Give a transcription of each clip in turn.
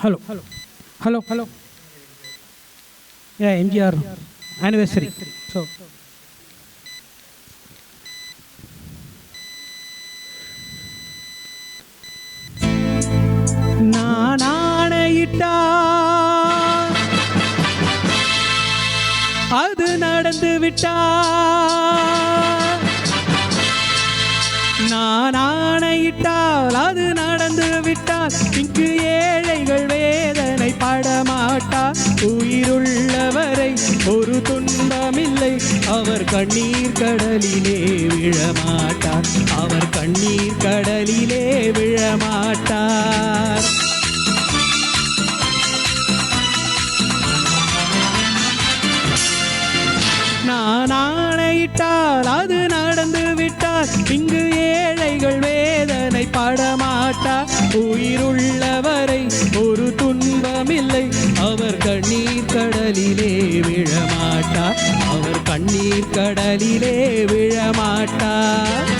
Hello. Hello. Yeah, MGR anniversary. So, நான் ஆணையிட்டா அது நடந்து விட்டா, நான் ஆணையிட்டால் அது நடந்து விட்டால் இங்கு ஏழைகள் வேதனை படமாட்டார். உயிருள்ளவரை ஒரு துன்பமில்லை, அவர் கண்ணீர் கடலிலே விழமாட்டார், அவர் கண்ணீர் கடலிலே விழமாட்டார். நான் ஆணையிட்டால் அது நடந்து விட்டால் இங்கு ஏழைகள் வேதனை படமாட்டார். உயிருள்ளவரை ஒரு துன்பமில்லை, அவர் கண்ணீர் கடலிலே விழமாட்டார், அவர் கண்ணீர் கடலிலே விழமாட்டார்.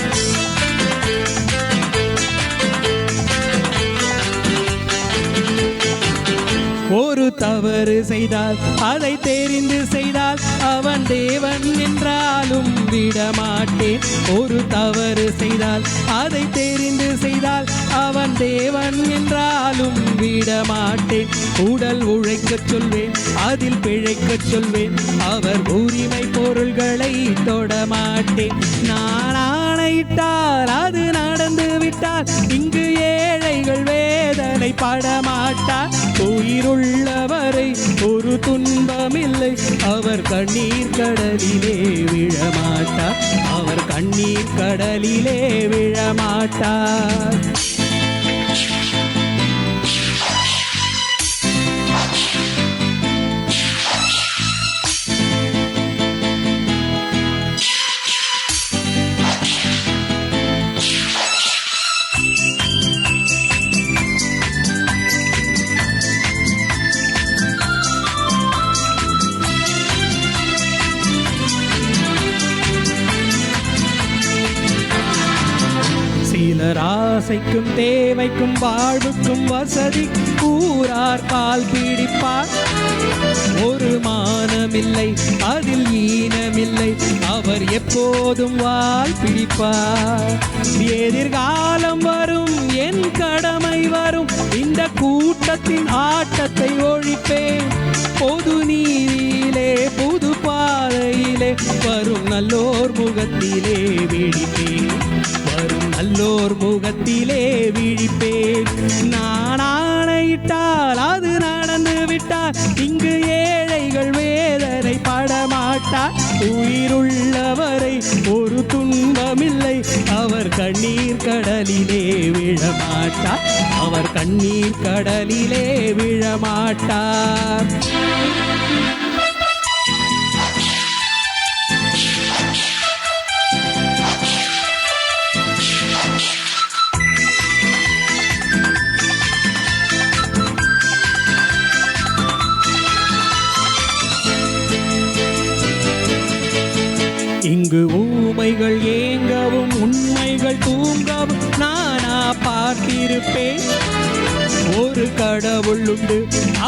ஒரு தவறு செய்தால் அதை தெரிந்து செய்தால் அவன் தேவன் என்றாலும் விடமாட்டேன். ஒரு தவறு செய்தால் அதை தெரிந்து செய்தால் அவன் தேவன் என்றாலும் விடமாட்டேன். உடல் உழைக்கச் சொல்வேன், அதில் பிழைக்கச் சொல்வேன், அவர் உரிமை பொருள்களை தொடமாட்டேன். நான் ஆணையிட்டால் அது நடந்து விட்டால் இங்கு ஏழைகள் வேதனை படமாட்டார். உயிருள்ளவரை ஒரு துன்பமில்லை, அவர் கண்ணீர் கடலிலே விழமாட்டார், அவர் கண்ணீர் கடலிலே விழமாட்டார். சிலர் ஆசைக்கும் தேவைக்கும் வாழ்வுக்கும் வசதி கூறார் கால் பிடிப்பார். ஒரு மானமில்லை, அதில் ஈனமில்லை, அவர் எப்போதும் வால் பிடிப்பார். எதிர்காலம் வரும், என் கடமை வரும், இந்த கூட்டத்தின் ஆட்டத்தை ஒழிப்பேன். பொது நீதியிலே புது பாதையிலே வரும் நல்லோர் முகத்திலே விழிப்பேன், வரும் நல்லோர் முகத்திலே விழிப்பேன். நான் ஆணையிட்டால் அது நடந்து விட்டால் இங்கு ஏழைகள் வேதனை படமாட்டார். உயிருள்ளவரை ஒரு துன்பமில்லை, அவர் கண்ணீர் கடலிலே விழமாட்டார், அவர் கண்ணீர் கடலிலே விழமாட்டார். இங்கு ஊமைகள் ஏங்கவும் உண்மைகள் தூங்கவும் நானா பார்த்திருப்பேன். ஒரு கடவுள் உண்டு,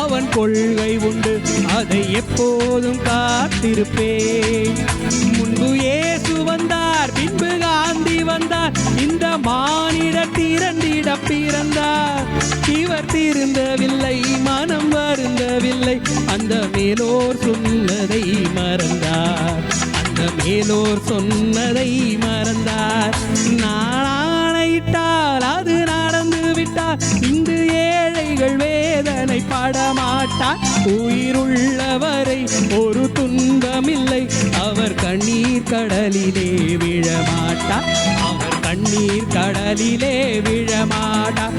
அவன் கொள்கை உண்டு, அதை எப்போதும் காத்திருப்பேன். முன்பு இயேசு வந்தார், பின்பு காந்தி வந்தார், இந்த மானிடர் திரண்டிட பிறந்தார். இவர் திருந்தவில்லை, மனம் வருந்தவில்லை, அந்த மேலோர் சொன்னதை மறந்தார், அந்த மேலோர் சொன்னதை மறந்தார். நான் ஆணையிட்டால் அது நடந்து விட்டால் இந்த ஏழைகள் வேதனை படமாட்டார். உயிருள்ளவரை ஒரு துன்பமில்லை, அவர் கண்ணீர் கடலிலே விழமாட்டார், அவர் கண்ணீர் கடலிலே விழமாட்டார்.